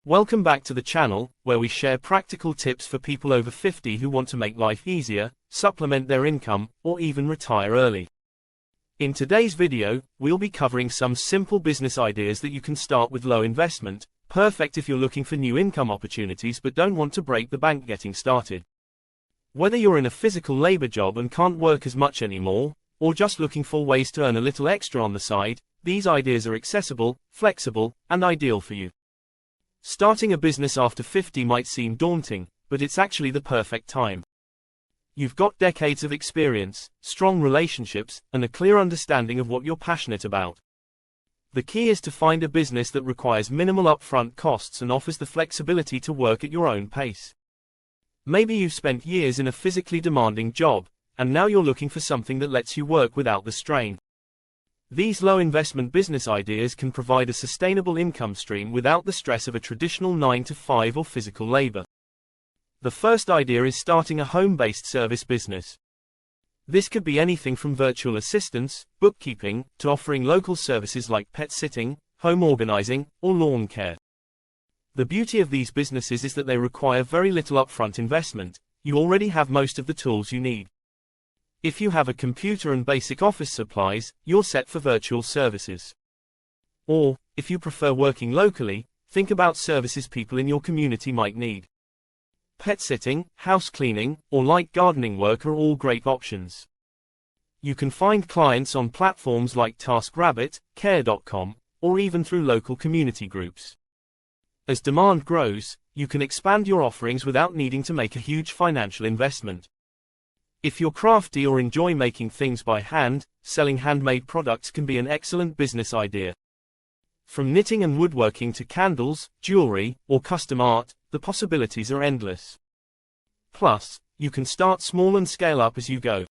Welcome back to the channel, where we share practical tips for people over 50 who want to make life easier, supplement their income, or even retire early. In today's video, we'll be covering some simple business ideas that you can start with low investment, perfect if you're looking for new income opportunities but don't want to break the bank getting started. Whether you're in a physical labor job and can't work as much anymore, or just looking for ways to earn a little extra on the side, these ideas are accessible, flexible, and ideal for you. Starting a business after 50 might seem daunting, but it's actually the perfect time. You've got decades of experience, strong relationships, and a clear understanding of what you're passionate about. The key is to find a business that requires minimal upfront costs and offers the flexibility to work at your own pace. Maybe you've spent years in a physically demanding job, and now you're looking for something that lets you work without the strain. These low-investment business ideas can provide a sustainable income stream without the stress of a traditional 9-to-5 or physical labor. The first idea is starting a home-based service business. This could be anything from virtual assistants, bookkeeping, to offering local services like pet sitting, home organizing, or lawn care. The beauty of these businesses is that they require very little upfront investment. You already have most of the tools you need. If you have a computer and basic office supplies, you're set for virtual services. Or, if you prefer working locally, think about services people in your community might need. Pet sitting, house cleaning, or light gardening work are all great options. You can find clients on platforms like TaskRabbit, Care.com, or even through local community groups. As demand grows, you can expand your offerings without needing to make a huge financial investment. If you're crafty or enjoy making things by hand, selling handmade products can be an excellent business idea. From knitting and woodworking to candles, jewelry, or custom art, the possibilities are endless. Plus, you can start small and scale up as you go.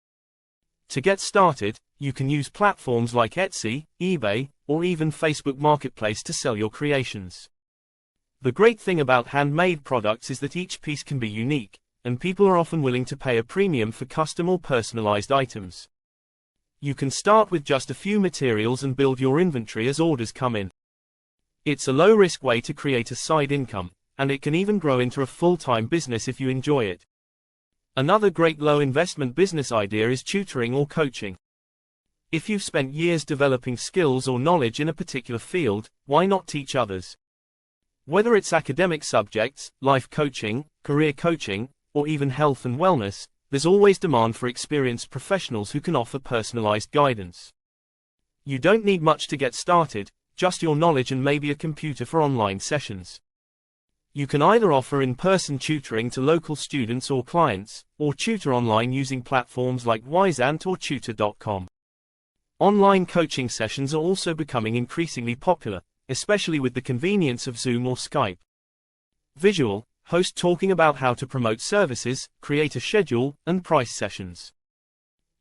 To get started, you can use platforms like Etsy, eBay, or even Facebook Marketplace to sell your creations. The great thing about handmade products is that each piece can be unique, and people are often willing to pay a premium for custom or personalized items. You can start with just a few materials and build your inventory as orders come in. It's a low-risk way to create a side income, and it can even grow into a full-time business if you enjoy it. Another great low-investment business idea is tutoring or coaching. If you've spent years developing skills or knowledge in a particular field, why not teach others? Whether it's academic subjects, life coaching, career coaching, or even health and wellness, there's always demand for experienced professionals who can offer personalized guidance. You don't need much to get started, just your knowledge and maybe a computer for online sessions. You can either offer in-person tutoring to local students or clients, or tutor online using platforms like Wyzant or tutor.com. Online coaching sessions are also becoming increasingly popular, especially with the convenience of Zoom or Skype. Visual host talking about how to promote services, create a schedule, and price sessions.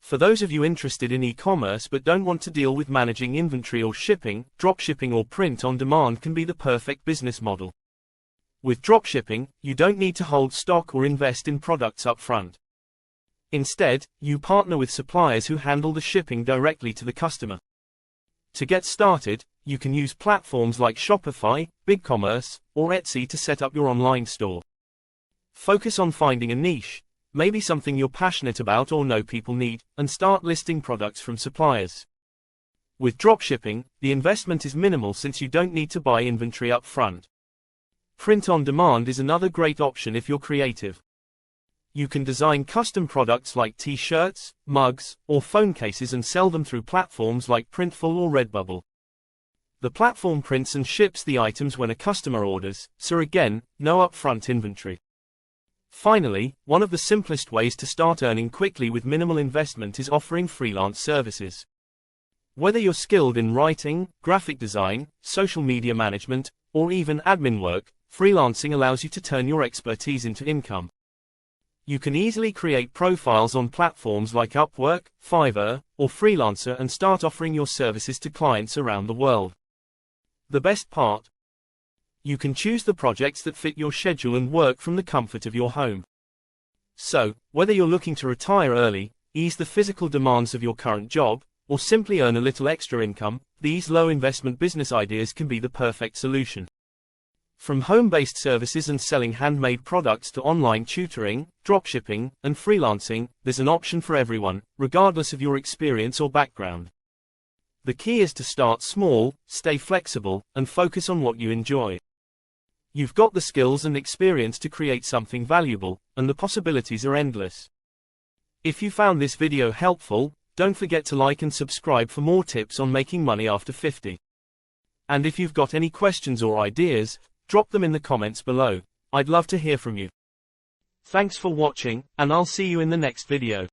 For those of you interested in e-commerce but don't want to deal with managing inventory or shipping, dropshipping or print on demand can be the perfect business model. With dropshipping, you don't need to hold stock or invest in products up front. Instead, you partner with suppliers who handle the shipping directly to the customer. To get started, you can use platforms like Shopify, BigCommerce, or Etsy to set up your online store. Focus on finding a niche, maybe something you're passionate about or know people need, and start listing products from suppliers. With dropshipping, the investment is minimal since you don't need to buy inventory up front. Print on demand is another great option if you're creative. You can design custom products like t-shirts, mugs, or phone cases and sell them through platforms like Printful or Redbubble. The platform prints and ships the items when a customer orders, so again, no upfront inventory. Finally, one of the simplest ways to start earning quickly with minimal investment is offering freelance services. Whether you're skilled in writing, graphic design, social media management, or even admin work, freelancing allows you to turn your expertise into income. You can easily create profiles on platforms like Upwork, Fiverr, or Freelancer and start offering your services to clients around the world. The best part? You can choose the projects that fit your schedule and work from the comfort of your home. So, whether you're looking to retire early, ease the physical demands of your current job, or simply earn a little extra income, these low-investment business ideas can be the perfect solution. From home-based services and selling handmade products to online tutoring, dropshipping, and freelancing, there's an option for everyone, regardless of your experience or background. The key is to start small, stay flexible, and focus on what you enjoy. You've got the skills and experience to create something valuable, and the possibilities are endless. If you found this video helpful, don't forget to like and subscribe for more tips on making money after 50. And if you've got any questions or ideas, drop them in the comments below. I'd love to hear from you. Thanks for watching, and I'll see you in the next video.